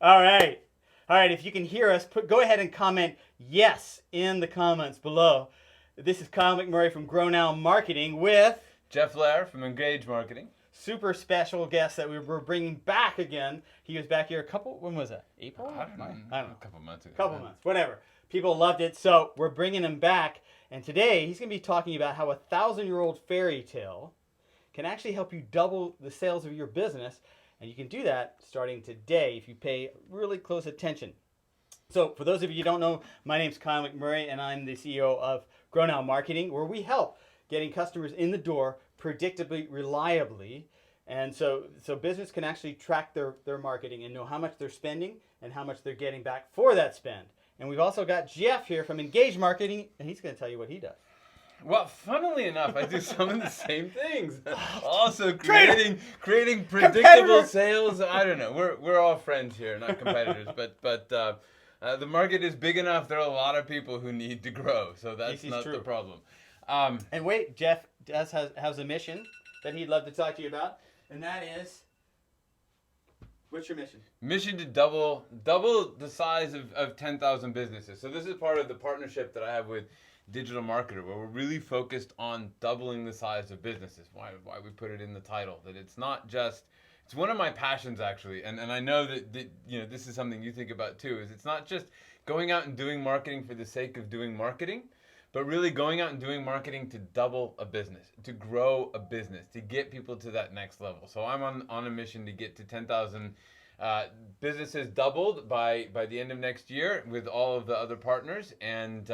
All right. All right. If you can hear us, go ahead and comment yes in the comments below. This is Kyle McMurray from Grow Now Marketing with Jeff Lair from Engage Marketing. super special guest that we were bringing back again. He was back here when was that? April? I don't know. A couple months ago. Couple months, whatever. People loved it, so we're bringing him back. And today he's going to be talking about how a 1,000-year-old fairy tale can actually help you double the sales of your business. And you can do that starting today if you pay really close attention. So for those of you who don't know, my name's Kyle McMurray, and I'm the CEO of Grow Now Marketing, where we help getting customers in the door predictably, reliably. And so business can actually track their marketing and know how much they're spending and how much they're getting back for that spend. And we've also got Jeff here from Engage Marketing, and he's going to tell you what he does. Well, funnily enough, I do some of the same things. Also creating predictable sales. I don't know. We're all friends here, not competitors. But the market is big enough. There are a lot of people who need to grow, so that's not the problem. And wait, Jeff has a mission that he'd love to talk to you about, and that is, what's your mission? Mission to double the size of 10,000 businesses. So this is part of the partnership that I have with Digital Marketer, where we're really focused on doubling the size of businesses. Why we put it in the title, that it's not just, it's one of my passions actually, and I know that this is something you think about too, is it's not just going out and doing marketing for the sake of doing marketing, but really going out and doing marketing to double a business, to grow a business, to get people to that next level. So I'm on a mission to get to 10,000 businesses doubled by the end of next year with all of the other partners. And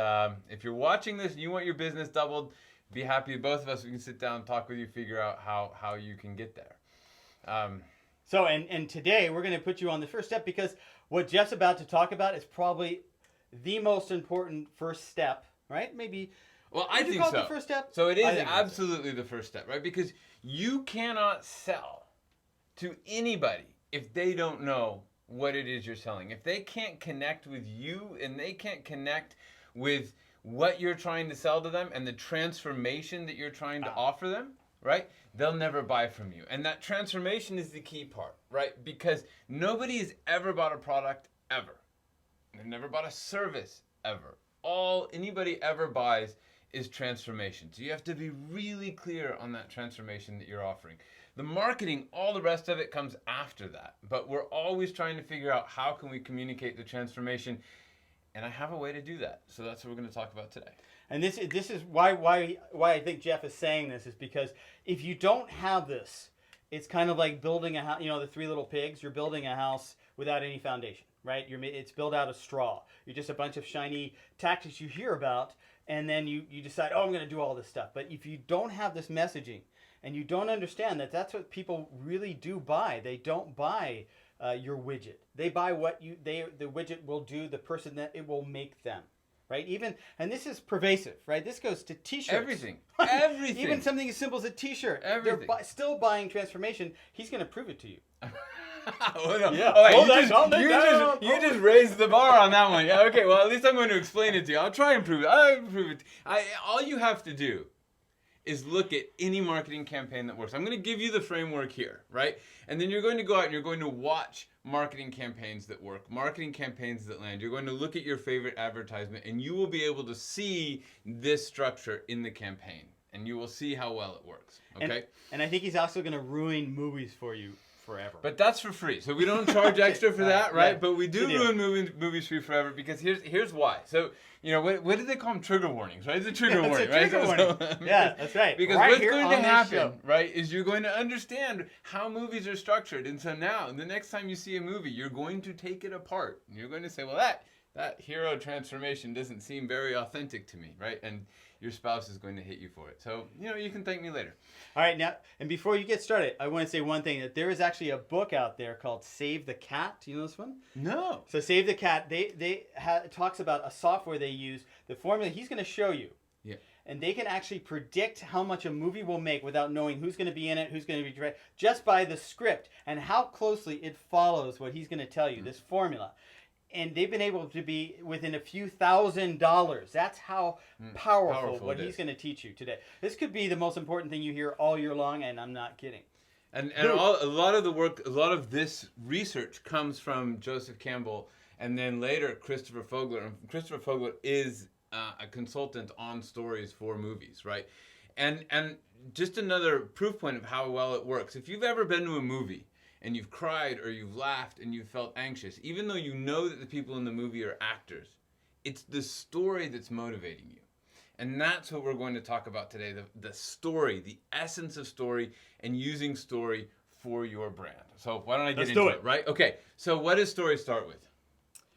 if you're watching this and you want your business doubled, be happy. Both of us, we can sit down, talk with you, figure out how you can get there. And today we're going to put you on the first step, because what Jeff's about to talk about is probably the most important first step, right? Maybe. Well, I think so. The first step? So it is absolutely the first step, right? Because you cannot sell to anybody if they don't know what it is you're selling. If they can't connect with you and they can't connect with what you're trying to sell to them and the transformation that you're trying to offer them, right? They'll never buy from you. And that transformation is the key part, right? Because nobody has ever bought a product ever. They've never bought a service ever. All anybody ever buys is transformation. So you have to be really clear on that transformation that you're offering. The marketing, all the rest of it comes after that. But we're always trying to figure out how can we communicate the transformation. And I have a way to do that. So that's what we're going to talk about today. And this is why I think Jeff is saying this, is because if you don't have this, it's kind of like building a house, the Three Little Pigs. You're building a house without any foundation, right? It's built out of straw. You're just a bunch of shiny tactics you hear about, and then you decide, I'm going to do all this stuff. But if you don't have this messaging, and you don't understand that that's what people really do buy. They don't buy your widget. They buy what the widget will do, the person that it will make them, right? And this is pervasive, right? This goes to T-shirts. Everything. Even something as simple as a T-shirt. Everything. They're still buying transformation. He's going to prove it to you. Oh, no. Yeah. You just raised the bar on that one. Yeah. Okay. Well, at least I'm going to explain it to you. I'll try and prove it. All you have to do is look at any marketing campaign that works. I'm going to give you the framework here, right? And then you're going to go out and you're going to watch marketing campaigns that work, marketing campaigns that land. You're going to look at your favorite advertisement, and you will be able to see this structure in the campaign, and you will see how well it works, okay? And I think he's also going to ruin movies for you forever. But that's for free. So we don't charge extra for that, right? Yeah. But we do ruin movies free forever, because here's why. So, what do they call them? Trigger warnings, right? It's a trigger warning, right? Yeah, that's right. Because right, what's going to happen, right, is you're going to understand how movies are structured. And so now, the next time you see a movie, you're going to take it apart. And you're going to say, well, that hero transformation doesn't seem very authentic to me, right? And your spouse is going to hate you for it. So, you can thank me later. All right, now, and before you get started, I want to say one thing, that there is actually a book out there called Save the Cat. Do you know this one? No. So Save the Cat, it talks about a software they use, the formula he's going to show you. Yeah. And they can actually predict how much a movie will make without knowing who's going to be in it, who's going to be directed, just by the script and how closely it follows what he's going to tell you, this formula. And they've been able to be within a few $1,000s. That's how powerful what he's going to teach you today. This could be the most important thing you hear all year long, and I'm not kidding. And Who? a lot of the work, a lot of this research comes from Joseph Campbell, and then later Christopher Fogler. And Christopher Fogler is a consultant on stories for movies, right? And just another proof point of how well it works. If you've ever been to a movie and you've cried or you've laughed and you've felt anxious, even though you know that the people in the movie are actors, it's the story that's motivating you. And that's what we're going to talk about today, the story, the essence of story, and using story for your brand. So why don't I get Let's into do it, it. right? Okay, so what does story start with?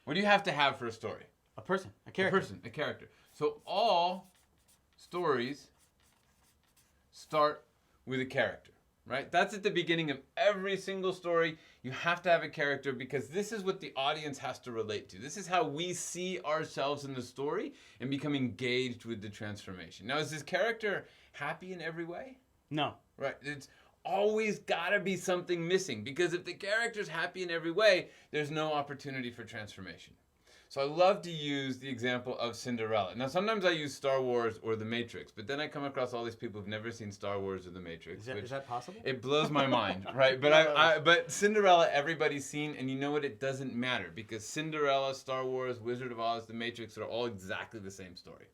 What do you have to have for a story? A person, a A character. person, a character. So all stories start with a character, right? That's at the beginning of every single story. You have to have a character because this is what the audience has to relate to. This is how we see ourselves in the story and become engaged with the transformation. Now, is this character happy in every way? No. Right. It's always got to be something missing because if the character's happy in every way, there's no opportunity for transformation. So I love to use the example of Cinderella. Now, sometimes I use Star Wars or The Matrix, but then I come across all these people who've never seen Star Wars or The Matrix. Is that possible? It blows my mind, right? But but Cinderella, everybody's seen, and you know what? It doesn't matter because Cinderella, Star Wars, Wizard of Oz, The Matrix are all exactly the same story.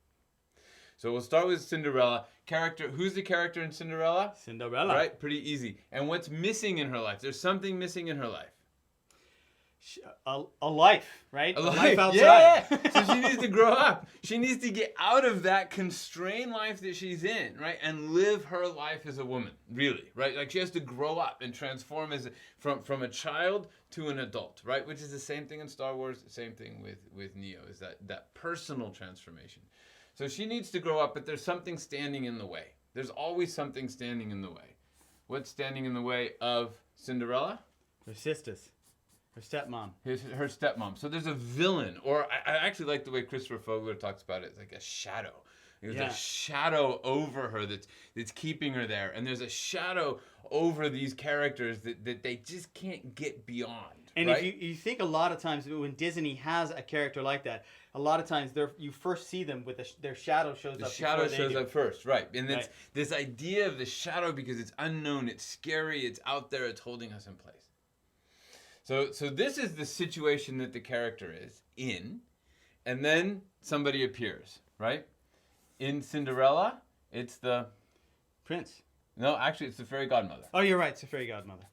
So we'll start with Cinderella. Character, who's the character in Cinderella? Cinderella. Right? Pretty easy. And what's missing in her life? There's something missing in her life. A life, right? A life outside. Yeah. So she needs to grow up. She needs to get out of that constrained life that she's in, right? And live her life as a woman, really, right? Like she has to grow up and transform from a child to an adult, right? Which is the same thing in Star Wars, the same thing with Neo, is that personal transformation. So she needs to grow up, but there's something standing in the way. There's always something standing in the way. What's standing in the way of Cinderella? Her sisters. Her stepmom. Her stepmom. So there's a villain, or I actually like the way Christopher Fogler talks about it. It's like a shadow. There's a shadow over her that's keeping her there, and there's a shadow over these characters that they just can't get beyond. And right? if you think a lot of times when Disney has a character like that, a lot of times you first see them with their shadow shows the up. shadow before they shows do. up first, right? And it's Right. this idea of the shadow because it's unknown, it's scary, it's out there, it's holding us in place. So this is the situation that the character is in, and then somebody appears, right? In Cinderella, it's the Prince. no, actually, it's the fairy godmother. Oh, you're right. It's a fairy godmother.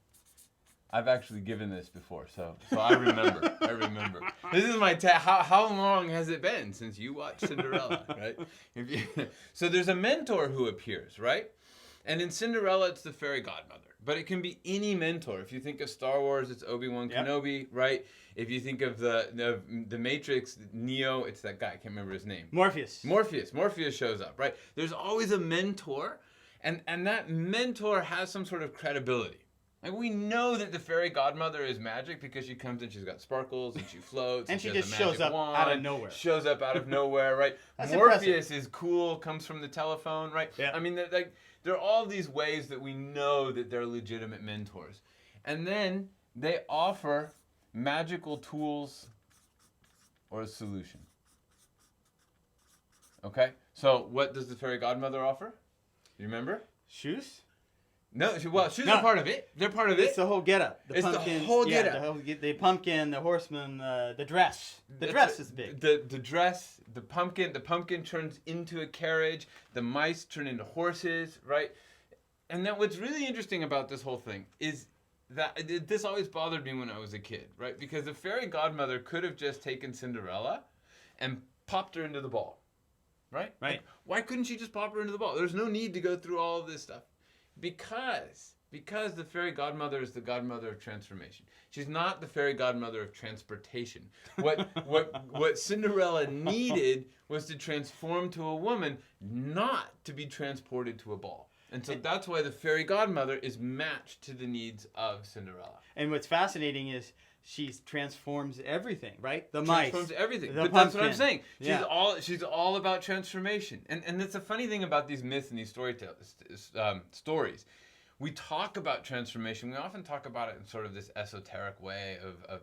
I've actually given this before, so I remember. I remember. This is my how long has it been since you watched Cinderella, right? So there's a mentor who appears, right? And in Cinderella, it's the fairy godmother. But it can be any mentor. If you think of Star Wars, it's Obi-Wan Kenobi, right? If you think of the Matrix, Neo, it's that guy. I can't remember his name. Morpheus. Morpheus shows up, right? There's always a mentor, and that mentor has some sort of credibility. Like we know that the fairy godmother is magic because she comes in, she's got sparkles and she floats And she has just a magic shows up wand, out of nowhere. Shows up out of nowhere, right? That's Morpheus is cool, comes from the telephone, right? Yeah. I mean, there are all these ways that we know that they're legitimate mentors, and then they offer magical tools or a solution. Okay, so what does the fairy godmother offer? You remember? Shoes. No, shoes No. are part of it. They're part of It's it. the whole getup. It's the whole getup. The pumpkin, the horseman, the dress. The dress is big. The dress, the pumpkin turns into a carriage. The mice turn into horses, right? And then what's really interesting about this whole thing is that this always bothered me when I was a kid, right? Because the fairy godmother could have just taken Cinderella and popped her into the ball, right? Right. Like, why couldn't she just pop her into the ball? There's no need to go through all of this stuff. Because the fairy godmother is the godmother of transformation. She's not the fairy godmother of transportation. What Cinderella needed was to transform to a woman, not to be transported to a ball. And so that's why the fairy godmother is matched to the needs of Cinderella. And what's fascinating is she transforms everything, right? The mice. Transforms everything. the But that's what I'm pumpkin. saying. Yeah. She's all about transformation. And that's a funny thing about these myths and these stories. We talk about transformation. We often talk about it in sort of this esoteric way of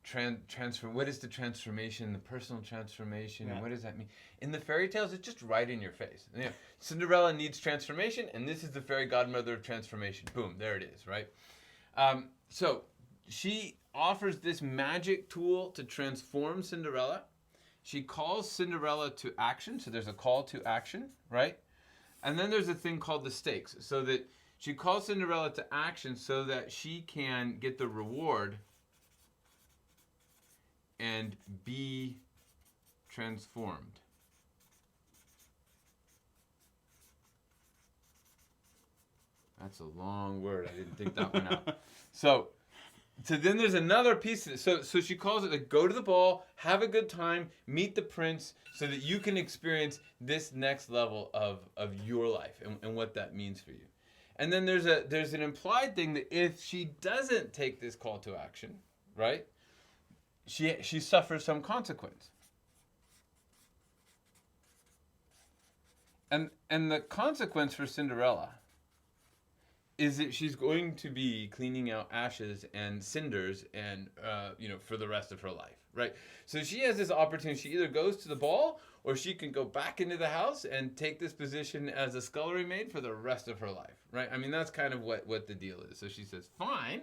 transfer. What is the transformation? The personal transformation. Yeah. And what does that mean? In the fairy tales, it's just right in your face. You know, Cinderella needs transformation, and this is the fairy godmother of transformation. Boom, there it is, right? So she offers this magic tool to transform Cinderella. She calls Cinderella to action, so there's a call to action, right? And then there's a thing called the stakes, so that she calls Cinderella to action so that she can get the reward and be transformed. That's a long word. I didn't think that one out. So then there's another piece of it. So she calls it like, go to the ball, have a good time, meet the prince, so that you can experience this next level of your life and what that means for you. And then there's an implied thing that if she doesn't take this call to action, right, she suffers some consequence. And the consequence for Cinderella is that she's going to be cleaning out ashes and cinders and for the rest of her life, right? So she has this opportunity. She either goes to the ball or she can go back into the house and take this position as a scullery maid for the rest of her life, right? I mean, that's kind of what the deal is. So she says, fine,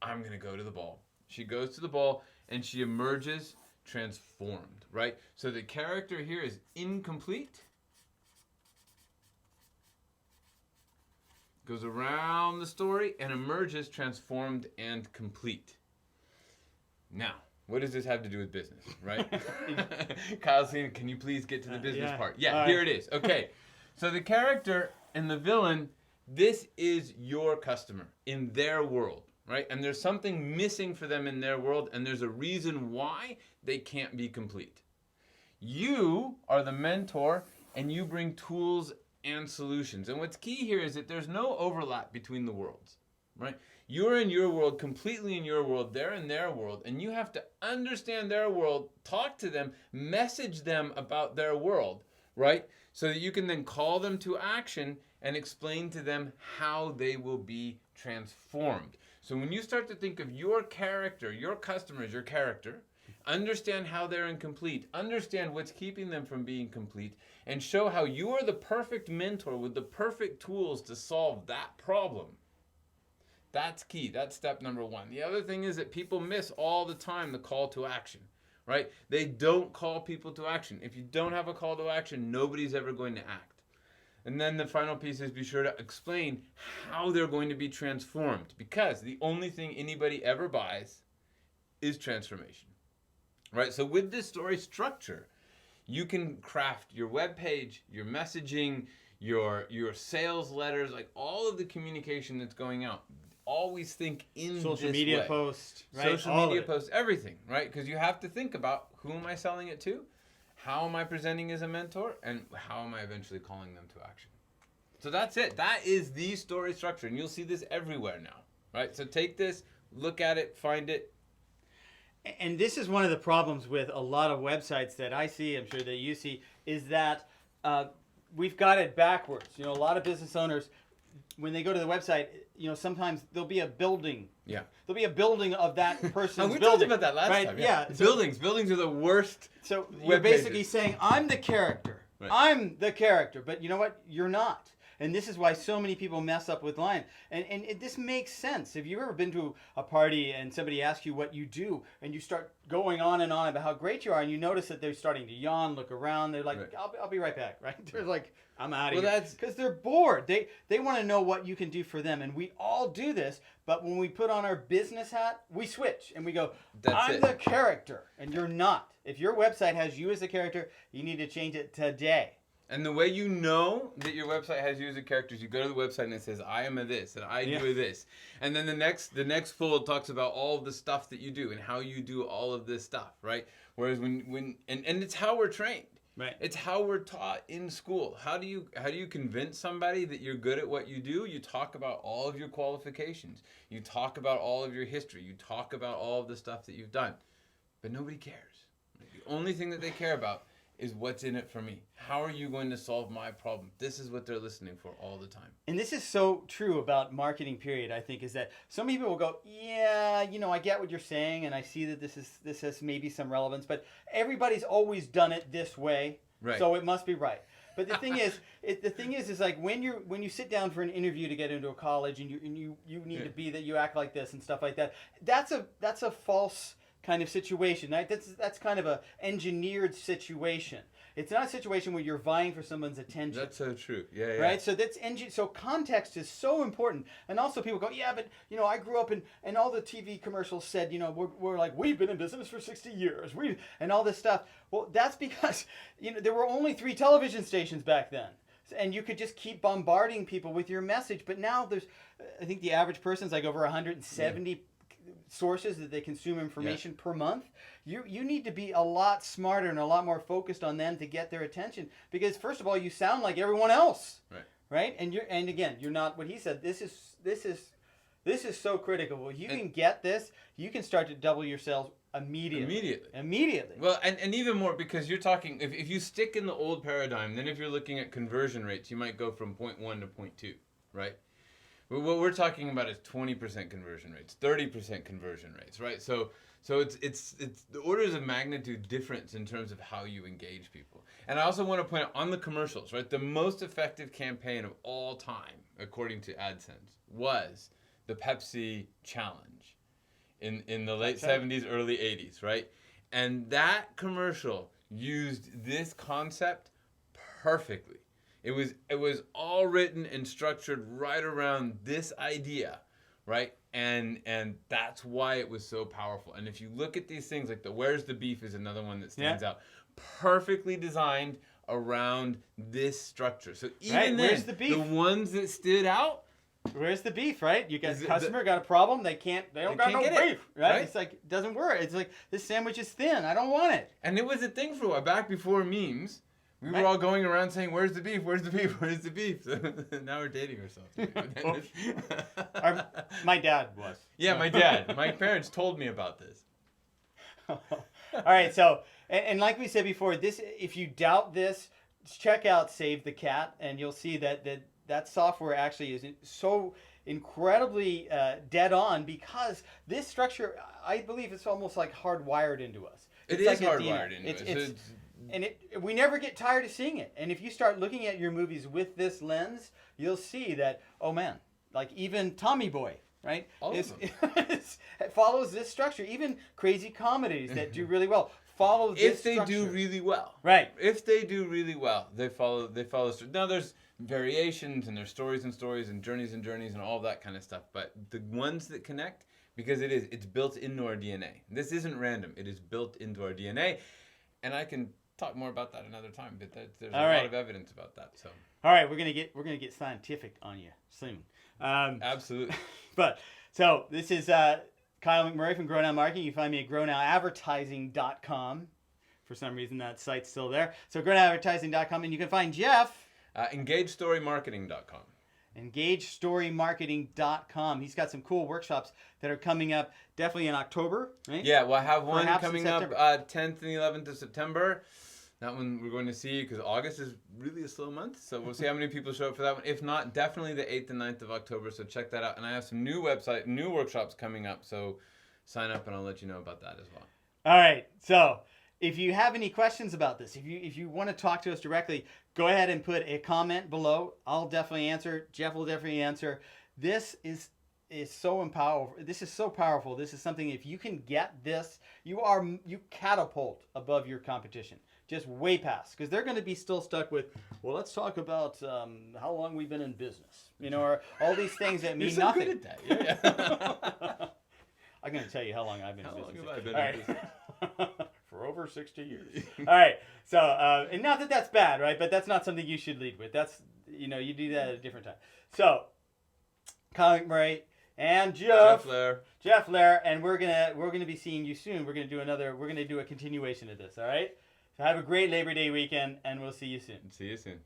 I'm going to go to the ball. She goes to the ball and she emerges transformed, right? So the character here is incomplete. Goes around the story and emerges transformed and complete. Now, what does this have to do with business, right? Kyle's saying, can you please get to the business part? Yeah, here it is. Okay. So the character and the villain, this is your customer in their world, right? And there's something missing for them in their world, and there's a reason why they can't be complete. You are the mentor, and you bring tools and solutions. And what's key here is that there's no overlap between the worlds, right? You're in your world, completely in your world, they're in their world, and you have to understand their world, talk to them, message them about their world, right? So that you can then call them to action and explain to them how they will be transformed. So when you start to think of your character, your customer as your character, understand how they're incomplete, understand what's keeping them from being complete, and show how you are the perfect mentor with the perfect tools to solve that problem. That's key. That's step number one. The other thing is that people miss all the time the call to action, right? They don't call people to action. If you don't have a call to action, nobody's ever going to act. And then the final piece is be sure to explain how they're going to be transformed, because the only thing anybody ever buys is transformation. Right, so with this story structure, you can craft your web page, your messaging, your sales letters, like all of the communication that's going out. Always think in social this media way. posts, right? Social All media of it. posts, everything, right? Because you have to think about who am I selling it to, how am I presenting as a mentor, and how am I eventually calling them to action. So that's it. That is the story structure, and you'll see this everywhere now, right? So take this, look at it, find it. And this is one of the problems with a lot of websites that I see, I'm sure that you see, is that we've got it backwards. You know, a lot of business owners, when they go to the website, you know, sometimes there'll be a building. Yeah. There'll be a building of that person's we building. talked about that last right? time. Yeah. Buildings are the worst. So you're web basically pages. saying, I'm the character. Right. I'm the character. But you know what? You're not. And this is why so many people mess up with line. And this makes sense. Have you ever been to a party and somebody asks you what you do, and you start going on and on about how great you are, and you notice that they're starting to yawn, look around, they're like, Right. I'll be right back, right? They're like, I'm out of Well, here. that's- Because they're bored. They want to know what you can do for them. And we all do this, but when we put on our business hat, we switch and we go, That's I'm it. the character, and you're not. If your website has you as a character, you need to change it today. And the way you know that your website has you as a character is you go to the website and it says, I am a this, and I do a this. And then the next fold talks about all of the stuff that you do and how you do all of this stuff, right? Whereas and it's how we're trained. Right. It's how we're taught in school. How do you convince somebody that you're good at what you do? You talk about all of your qualifications. You talk about all of your history. You talk about all of the stuff that you've done. But nobody cares. The only thing that they care about is what's in it for me. How are you going to solve my problem? This is what they're listening for all the time. And this is so true about marketing, period, I think, is that some people will go, yeah, I get what you're saying, and I see that this has maybe some relevance, but everybody's always done it this way, Right. so it must be right. But the thing is like when you sit down for an interview to get into a college and you need to be that you act like this and stuff like that. That's a false kind of situation. Right? That's kind of a engineered situation. It's not a situation where you're vying for someone's attention. That's so true. Yeah, yeah. Right? So so context is so important. And also people go, yeah, but I grew up and all the TV commercials said, we're like, we've been in business for 60 years. And all this stuff. Well, that's because there were only 3 television stations back then. And you could just keep bombarding people with your message. But now I think the average person's like over 170 sources that they consume information per month. You need to be a lot smarter and a lot more focused on them to get their attention, because first of all, you sound like everyone else, right? And again, you're not what he said. This is so critical. You can get this, you can start to double your sales immediately. Well, and even more, because you're talking, if you stick in the old paradigm, then if you're looking at conversion rates, you might go from 0.1 to 0.2, right? What we're talking about is 20% conversion rates, 30% conversion rates, right? So it's the orders of magnitude difference in terms of how you engage people. And I also want to point out on the commercials, right? The most effective campaign of all time, according to AdSense, was the Pepsi Challenge in the late 70s, early 80s, right? And that commercial used this concept perfectly. It was all written and structured right around this idea, right? And that's why it was so powerful. And if you look at these things, like the Where's the Beef is another one that stands out. Perfectly designed around this structure. So even then, Where's the Beef? The ones that stood out, where's the beef, right? You got customer got a problem, they don't got no beef, right? It's like, it doesn't work. It's like, this sandwich is thin, I don't want it. And it was a thing for a while, back before memes. We were all going around saying, where's the beef? Where's the beef? Where's the beef? So now we're dating ourselves. My dad was. Yeah, my dad. My parents told me about this. All right, so, and like we said before, if you doubt this, check out Save the Cat, and you'll see that software actually is so incredibly dead on, because this structure, I believe, it's almost like hardwired into us. It is hardwired into us. And we never get tired of seeing it. And if you start looking at your movies with this lens, you'll see that, oh man, like even Tommy Boy, right? It follows this structure. Even crazy comedies that do really well follow this structure. If they do really well. Right. If they do really well, they follow. Now there's variations, and there's stories and journeys and all that kind of stuff. But the ones that connect, because it's built into our DNA. This isn't random. It is built into our DNA. And I can talk more about that another time, but there's a lot of evidence about that. So, all right, we're gonna get scientific on you soon. Absolutely. But so this is Kyle McMurray from Grow Now Marketing. You find me at grownowadvertising.com. For some reason, that site's still there. So grownowadvertising.com, and you can find Jeff. EngageStoryMarketing.com. EngageStoryMarketing.com. He's got some cool workshops that are coming up definitely in October, right? Yeah, we'll have one Perhaps coming up 10th and 11th of September. That one we're going to see, because August is really a slow month. So we'll see how many people show up for that one. If not, definitely the 8th and 9th of October. So check that out. And I have some new workshops coming up. So sign up and I'll let you know about that as well. All right. So if you have any questions about this, if you want to talk to us directly, go ahead and put a comment below. I'll definitely answer. Jeff will definitely answer. This is so powerful. This is so powerful. This is something, if you can get this, you catapult above your competition. Just way past, because they're going to be still stuck with, well, let's talk about how long we've been in business, or all these things that mean nothing. You're so good at that. Yeah. I'm going to tell you how long I've been in business. How long have I been in business? For over 60 years. All right. So, and not that that's bad, right? But that's not something you should lead with. That's, you do that at a different time. So, Kyle McMurray and Jeff Lair, and we're gonna be seeing you soon. We're gonna do a continuation of this. All right. So have a great Labor Day weekend, and we'll see you soon. See you soon.